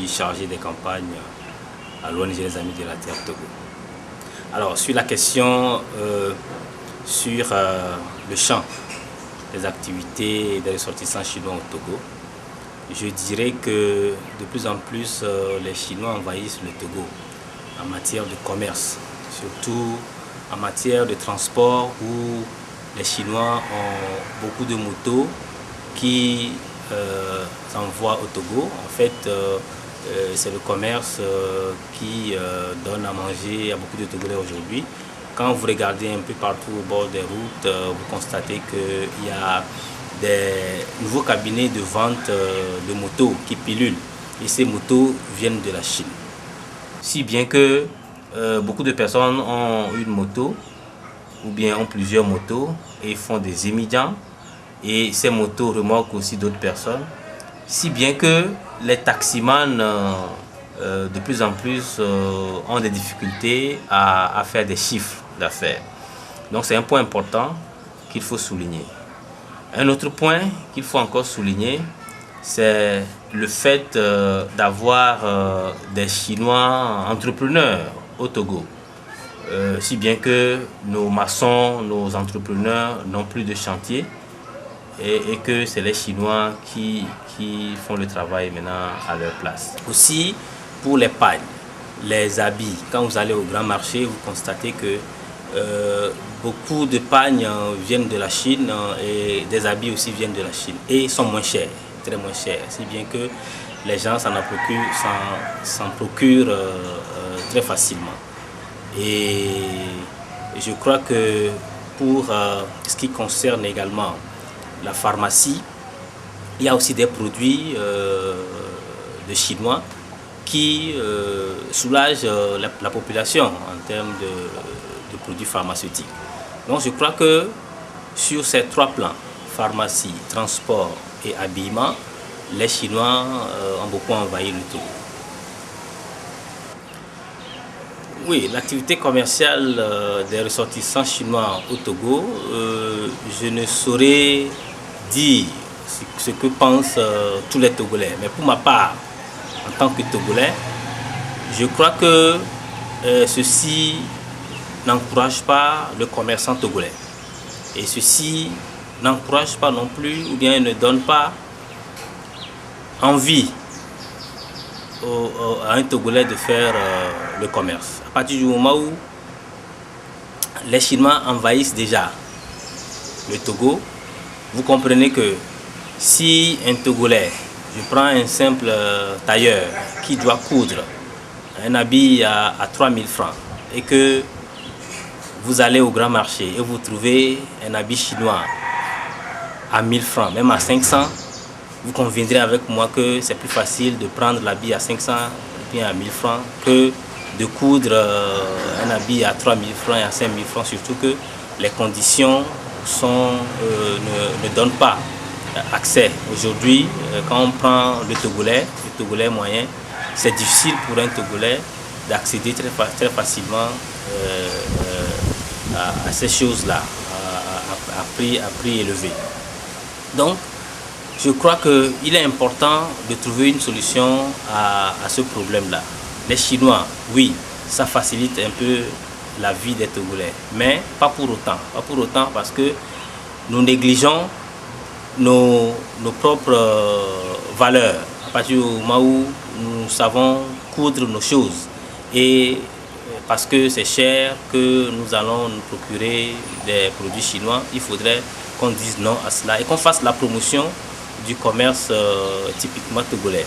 chargé des campagnes à l'ONG Les Amis de la Terre Togo. Alors, sur la question sur le champ des activités des ressortissants chinois au Togo, je dirais que de plus en plus les Chinois envahissent le Togo en matière de commerce, surtout en matière de transport où les Chinois ont beaucoup de motos qui s'envoient au Togo. En fait, c'est le commerce qui donne à manger à beaucoup de Togolais aujourd'hui. Quand vous regardez un peu partout au bord des routes, vous constatez qu'il y a des nouveaux cabinets de vente de motos qui pilulent. Et ces motos viennent de la Chine. Si bien que beaucoup de personnes ont une moto ou bien ont plusieurs motos et font des émigrants. Et ces motos remorquent aussi d'autres personnes. Si bien que les taximans de plus en plus ont des difficultés à faire des chiffres d'affaires. Donc c'est un point important qu'il faut souligner. Un autre point qu'il faut encore souligner, c'est le fait d'avoir des Chinois entrepreneurs au Togo. Si bien que nos maçons, nos entrepreneurs n'ont plus de chantier et que c'est les Chinois qui font le travail maintenant à leur place. Aussi pour les pagnes, les habits, quand vous allez au grand marché, vous constatez que beaucoup de pagnes viennent de la Chine et des habits aussi viennent de la Chine et sont moins chers, très moins chers, si bien que les gens s'en procurent très facilement. Et je crois que pour ce qui concerne également la pharmacie, il y a aussi des produits de Chinois qui soulagent la population en termes de produits pharmaceutiques. Donc je crois que sur ces trois plans, pharmacie, transport et habillement, les Chinois ont beaucoup envahi le Togo. Oui, l'activité commerciale des ressortissants chinois au Togo, je ne saurais dire ce que pensent tous les Togolais. Mais pour ma part, en tant que Togolais, je crois que ceci n'encourage pas le commerçant togolais. Et ceci n'encourage pas non plus, ou bien ne donne pas envie à un Togolais de faire le commerce. À partir du moment où les Chinois envahissent déjà le Togo, vous comprenez que si un Togolais, je prends un simple tailleur qui doit coudre un habit à 3000 francs et que vous allez au grand marché et vous trouvez un habit chinois à 1000 francs, même à 500, vous conviendrez avec moi que c'est plus facile de prendre l'habit à 500 et bien à 1000 francs que de coudre un habit à 3000 francs et à 5000 francs, surtout que les conditions ne donnent pas accès. Aujourd'hui, quand on prend le Togolais moyen, c'est difficile pour un Togolais d'accéder très facilement à ces choses-là, à prix élevé. Donc, je crois qu'il est important de trouver une solution à ce problème-là. Les Chinois, oui, ça facilite un peu la vie des Togolais, mais pas pour autant. Pas pour autant parce que nous négligeons nos propres valeurs. À partir du moment où nous savons coudre nos choses et parce que c'est cher que nous allons nous procurer des produits chinois, il faudrait qu'on dise non à cela et qu'on fasse la promotion du commerce typiquement togolais.